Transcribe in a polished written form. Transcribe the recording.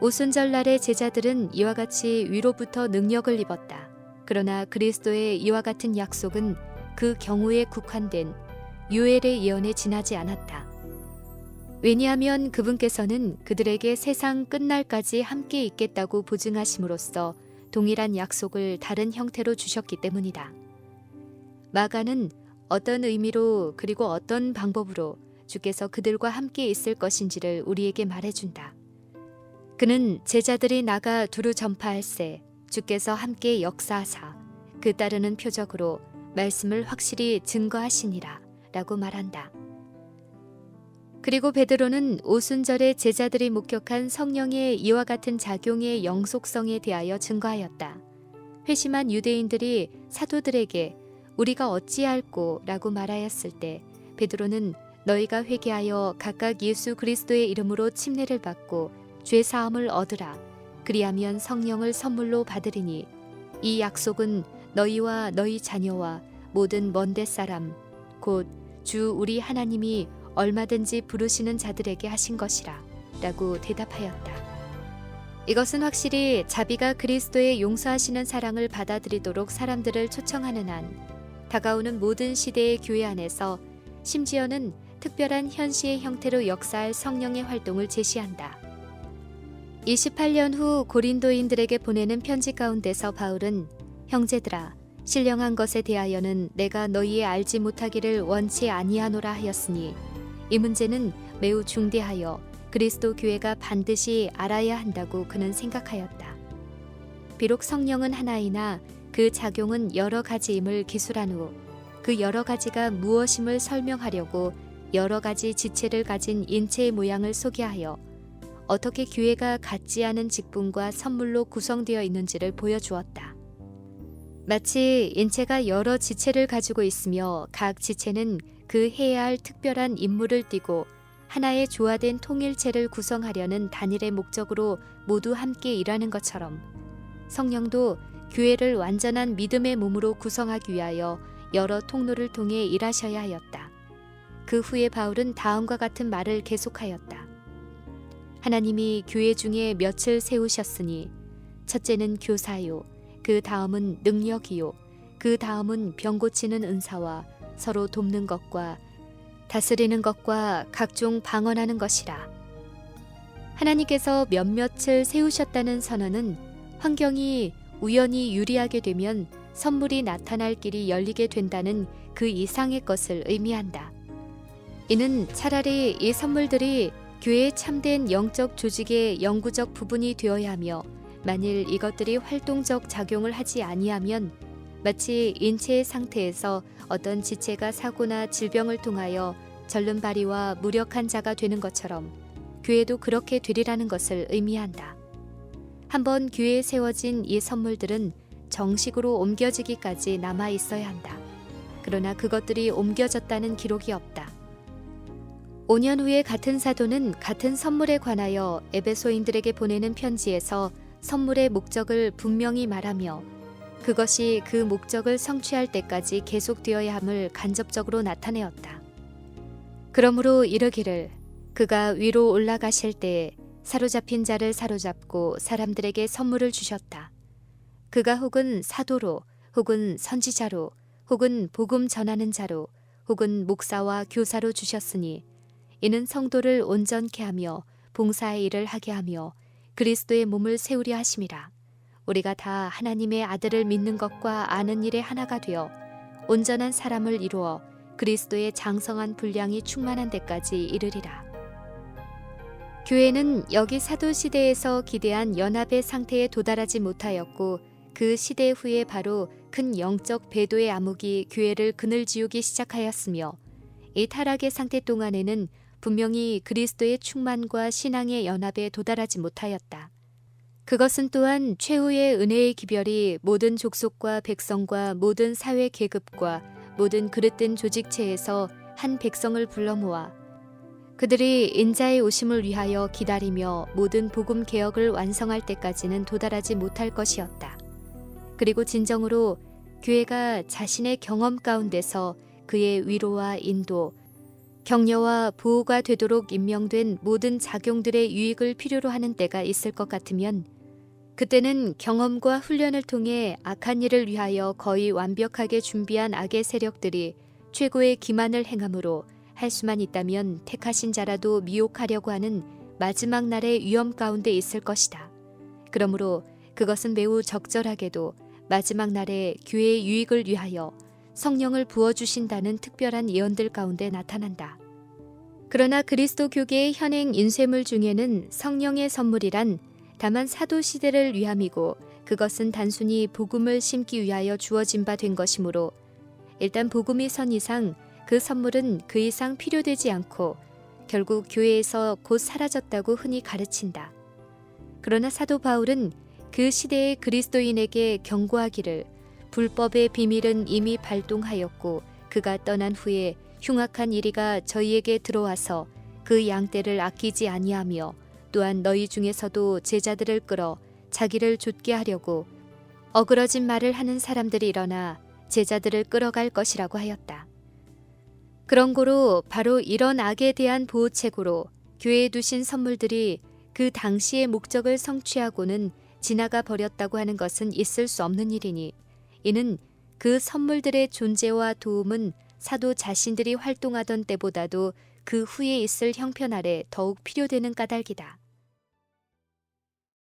오순절날의 제자들은 이와 같이 위로부터 능력을 입었다. 그러나 그리스도의 이와 같은 약속은 그 경우에 국한된 요엘의 예언에 지나지 않았다. 왜냐하면 그분께서는 그들에게 세상 끝날까지 함께 있겠다고 보증하심으로써 동일한 약속을 다른 형태로 주셨기 때문이다. 마가는 어떤 의미로 그리고 어떤 방법으로 주께서 그들과 함께 있을 것인지를 우리에게 말해준다. 그는 제자들이 나가 두루 전파할새 주께서 함께 역사하사 그 따르는 표적으로 말씀을 확실히 증거하시니라 라고 말한다. 그리고 베드로는 오순절에 제자들이 목격한 성령의 이와 같은 작용의 영속성에 대하여 증거하였다. 회심한 유대인들이 사도들에게 우리가 어찌할꼬 라고 말하였을 때 베드로는 너희가 회개하여 각각 예수 그리스도의 이름으로 침례를 받고 죄사함을 얻으라. 그리하면 성령을 선물로 받으리니 이 약속은 너희와 너희 자녀와 모든 먼데 사람 곧 주 우리 하나님이 얼마든지 부르시는 자들에게 하신 것이라 라고 대답하였다. 이것은 확실히 자비가 그리스도의 용서하시는 사랑을 받아들이도록 사람들을 초청하는 한 다가오는 모든 시대의 교회 안에서 심지어는 특별한 현시의 형태로 역사할 성령의 활동을 제시한다. 28년 후 고린도인들에게 보내는 편지 가운데서 바울은 형제들아 신령한 것에 대하여는 내가 너희의 알지 못하기를 원치 아니하노라 하였으니 이 문제는 매우 중대하여 그리스도 교회가 반드시 알아야 한다고 그는 생각하였다. 비록 성령은 하나이나 그 작용은 여러 가지임을 기술한 후 그 여러 가지가 무엇임을 설명하려고 여러 가지 지체를 가진 인체의 모양을 소개하여 어떻게 교회가 같지 않은 직분과 선물로 구성되어 있는지를 보여주었다. 마치 인체가 여러 지체를 가지고 있으며 각 지체는 그 해야 할 특별한 임무를 띠고 하나의 조화된 통일체를 구성하려는 단일의 목적으로 모두 함께 일하는 것처럼 성령도 교회를 완전한 믿음의 몸으로 구성하기 위하여 여러 통로를 통해 일하셔야 하였다. 그 후에 바울은 다음과 같은 말을 계속하였다. 하나님이 교회 중에 몇을 세우셨으니 첫째는 교사요, 그 다음은 능력이요, 그 다음은 병 고치는 은사와 서로 돕는 것과 다스리는 것과 각종 방언하는 것이라. 하나님께서 몇몇을 세우셨다는 선언은 환경이 우연히 유리하게 되면 선물이 나타날 길이 열리게 된다는 그 이상의 것을 의미한다. 이는 차라리 이 선물들이 교회의 참된 영적 조직의 영구적 부분이 되어야 하며 만일 이것들이 활동적 작용을 하지 아니하면 마치 인체의 상태에서 어떤 지체가 사고나 질병을 통하여 절름발이와 무력한 자가 되는 것처럼 교회도 그렇게 되리라는 것을 의미한다. 한번 교회에 세워진 이 선물들은 정식으로 옮겨지기까지 남아 있어야 한다. 그러나 그것들이 옮겨졌다는 기록이 없다. 5년 후에 같은 사도는 같은 선물에 관하여 에베소인들에게 보내는 편지에서 선물의 목적을 분명히 말하며 그것이 그 목적을 성취할 때까지 계속되어야 함을 간접적으로 나타내었다. 그러므로 이르기를 그가 위로 올라가실 때에 사로잡힌 자를 사로잡고 사람들에게 선물을 주셨다. 그가 혹은 사도로 혹은 선지자로 혹은 복음 전하는 자로 혹은 목사와 교사로 주셨으니 이는 성도를 온전케 하며 봉사의 일을 하게 하며 그리스도의 몸을 세우려 하심이라. 우리가 다 하나님의 아들을 믿는 것과 아는 일에 하나가 되어 온전한 사람을 이루어 그리스도의 장성한 분량이 충만한 데까지 이르리라. 교회는 여기 사도시대에서 기대한 연합의 상태에 도달하지 못하였고 그 시대 후에 바로 큰 영적 배도의 암흑이 교회를 그늘지우기 시작하였으며 이 타락의 상태 동안에는 분명히 그리스도의 충만과 신앙의 연합에 도달하지 못하였다. 그것은 또한 최후의 은혜의 기별이 모든 족속과 백성과 모든 사회 계급과 모든 그릇된 조직체에서 한 백성을 불러 모아 그들이 인자의 오심을 위하여 기다리며 모든 복음 개혁을 완성할 때까지는 도달하지 못할 것이었다. 그리고 진정으로 교회가 자신의 경험 가운데서 그의 위로와 인도, 격려와 보호가 되도록 임명된 모든 작용들의 유익을 필요로 하는 때가 있을 것 같으면 그때는 경험과 훈련을 통해 악한 일을 위하여 거의 완벽하게 준비한 악의 세력들이 최고의 기만을 행함으로 할 수만 있다면 택하신 자라도 미혹하려고 하는 마지막 날의 위험 가운데 있을 것이다. 그러므로 그것은 매우 적절하게도 마지막 날에 교회의 유익을 위하여 성령을 부어주신다는 특별한 예언들 가운데 나타난다. 그러나 그리스도 교계의 현행 인쇄물 중에는 성령의 선물이란 다만 사도 시대를 위함이고 그것은 단순히 복음을 심기 위하여 주어진 바 된 것이므로 일단 복음이 선 이상 그 선물은 그 이상 필요되지 않고 결국 교회에서 곧 사라졌다고 흔히 가르친다. 그러나 사도 바울은 그 시대의 그리스도인에게 경고하기를 불법의 비밀은 이미 발동하였고 그가 떠난 후에 흉악한 이리가 저희에게 들어와서 그 양떼를 아끼지 아니하며 또한 너희 중에서도 제자들을 끌어 자기를 좇게 하려고 어그러진 말을 하는 사람들이 일어나 제자들을 끌어갈 것이라고 하였다. 그런 고로 바로 이런 악에 대한 보호책으로 교회에 두신 선물들이 그 당시의 목적을 성취하고는 지나가 버렸다고 하는 것은 있을 수 없는 일이니 이는 그 선물들의 존재와 도움은 사도 자신들이 활동하던 때보다도 그 후에 있을 형편 아래 더욱 필요되는 까닭이다.